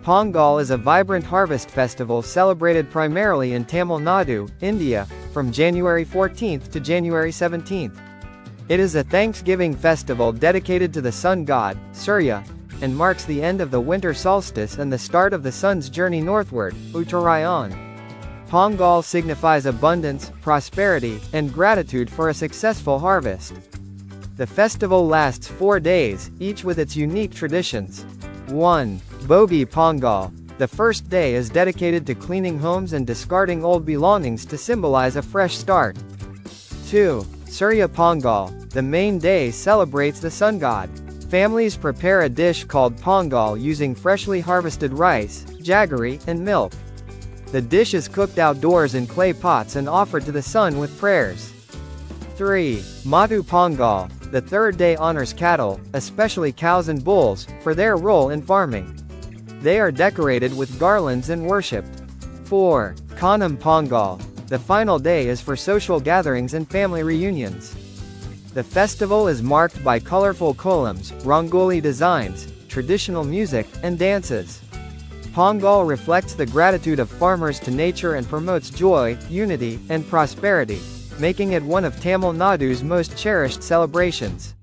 Pongal is a vibrant harvest festival celebrated primarily in Tamil Nadu, India, from January 14th to January 17th. It is a Thanksgiving festival dedicated to the sun god, Surya, and marks the end of the winter solstice and the start of the sun's journey northward, Uttarayan. Pongal signifies abundance, prosperity, and gratitude for a successful harvest. The festival lasts 4 days, each with its unique traditions. 1. Bogi Pongal. The first day is dedicated to cleaning homes and discarding old belongings to symbolize a fresh start. 2. Surya Pongal. The main day celebrates the sun god. Families prepare a dish called Pongal using freshly harvested rice, jaggery, and milk. The dish is cooked outdoors in clay pots and offered to the sun with prayers. 3. Matu Pongal. The third day honors cattle, especially cows and bulls, for their role in farming. They are decorated with garlands and worshipped. 4. Kanam Pongal. The final day is for social gatherings and family reunions. The festival is marked by colorful kolams, rangoli designs, traditional music, and dances. Pongal reflects the gratitude of farmers to nature and promotes joy, unity, and prosperity, making it one of Tamil Nadu's most cherished celebrations.